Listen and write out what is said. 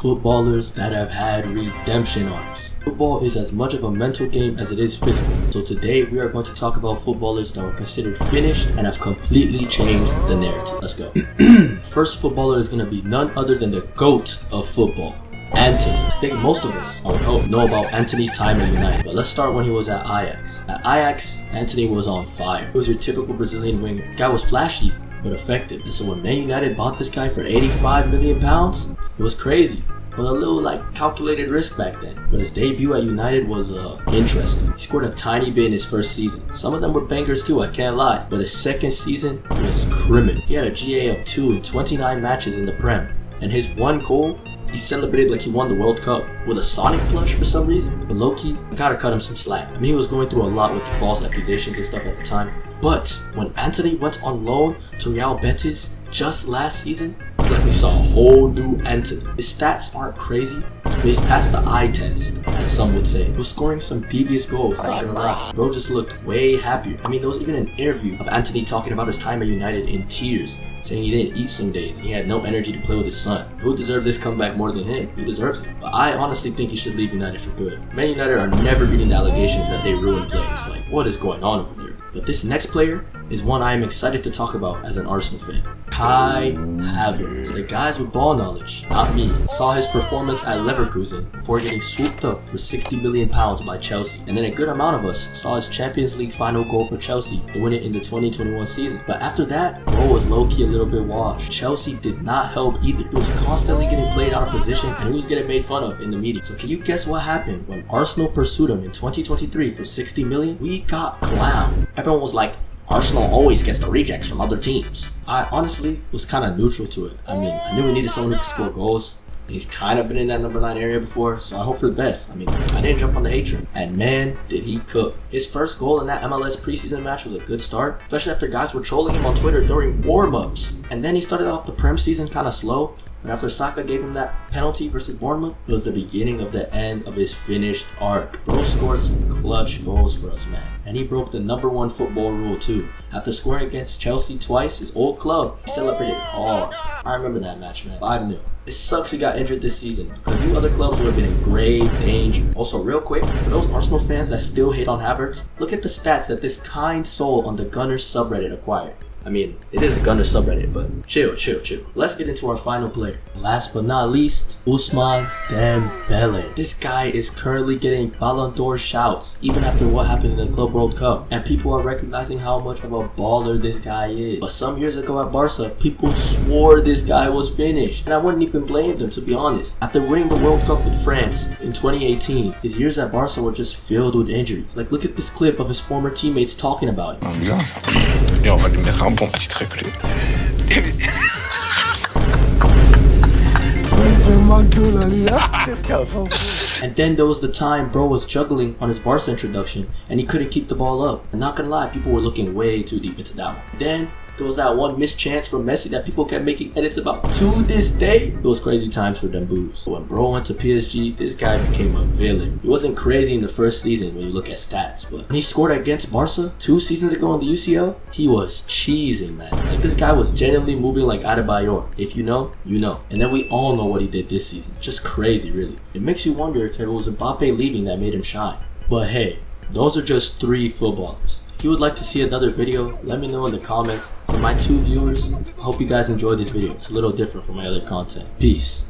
footballers that have had redemption arcs. Football is as much of a mental game as it is physical. So today we are going to talk about footballers that were considered finished and have completely changed the narrative. Let's go. First footballer is going to be none other than the GOAT of football, Antony. I think most of us, I would hope, know about Antony's time at United, but let's start when he was at Ajax. At Ajax, Antony was on fire. He was your typical Brazilian winger. The guy was flashy, but effective. And so when Man United bought this guy for £85 million, it was crazy, but a little calculated risk back then. But his debut at United was interesting. He scored a tiny bit in his first season. Some of them were bangers too, I can't lie. But his second season was criminal. He had a GA of 2 in 29 matches in the Prem. And his one goal, he celebrated like he won the World Cup with a Sonic plush for some reason. But low-key, I gotta cut him some slack. I mean, he was going through a lot with the false accusations and stuff at the time. But when Antony went on loan to Real Betis just last season, it's like we saw a whole new Antony. His stats aren't crazy, but he's passed the eye test, as some would say. He was scoring some devious goals, not gonna lie. Bro just looked way happier. I mean, there was even an interview of Antony talking about his time at United in tears, saying he didn't eat some days and he had no energy to play with his son. Who deserved this comeback more than him? He deserves it. But I honestly think he should leave United for good. Man United are never beating the allegations that they ruin players. Like, what is going on over there? But this next player is one I am excited to talk about as an Arsenal fan. Kai Havertz. The guys with ball knowledge, not me, saw his performance at Leverkusen before getting swooped up for £60 million by Chelsea. And then a good amount of us saw his Champions League final goal for Chelsea to win it in the 2021 season. But after that, bro was low-key a little bit washed. Chelsea did not help either. He was constantly getting played out of position and he was getting made fun of in the media. So can you guess what happened when Arsenal pursued him in 2023 for £60 million? We got clowned. Everyone was like, Arsenal always gets the rejects from other teams. I honestly was kind of neutral to it. I mean, I knew we needed someone who could score goals. He's kind of been in that number 9 area before, so I hope for the best. I mean, I didn't jump on the hate train. And man, did he cook. His first goal in that MLS preseason match was a good start, especially after guys were trolling him on Twitter during warm-ups. And then he started off the Prem season kind of slow, but after Saka gave him that penalty versus Bournemouth, it was the beginning of the end of his finished arc. Bro scored some clutch goals for us, man. And he broke the #1 football rule too. After scoring against Chelsea twice, his old club, he celebrated hard. I remember that match, man. 5-0. It sucks he got injured this season because you other clubs would have been in grave danger. Also, real quick, for those Arsenal fans that still hate on Havertz, look at the stats that this kind soul on the Gunners subreddit acquired. I mean, it is the Gunners subreddit, but chill. Let's get into our final player. Last but not least, Ousmane Dembele. This guy is currently getting Ballon d'Or shouts, even after what happened in the Club World Cup. And people are recognizing how much of a baller this guy is. But some years ago at Barca, people swore this guy was finished. And I wouldn't even blame them, to be honest. After winning the World Cup with France in 2018, his years at Barca were just filled with injuries. Like, look at this clip of his former teammates talking about him. On va lui mettre un bon petit truc lui. And then there was the time bro was juggling on his Barca introduction and he couldn't keep the ball up. And not gonna lie, people were looking way too deep into that one. Then there was that one missed chance from Messi that people kept making edits about to this day. It was crazy times for them boos. When bro went to PSG, this guy became a villain. He wasn't crazy in the first season when you look at stats, but when he scored against Barca 2 seasons ago in the UCL, he was cheesing, man. Like, this guy was genuinely moving like Adebayor. If you know, you know. And then we all know what he did this season. Just crazy, really. It makes you wonder if it was Mbappe leaving that made him shine. But hey, those are just 3 footballers. If you would like to see another video, let me know in the comments. For my 2 viewers, I hope you guys enjoyed this video. It's a little different from my other content. Peace.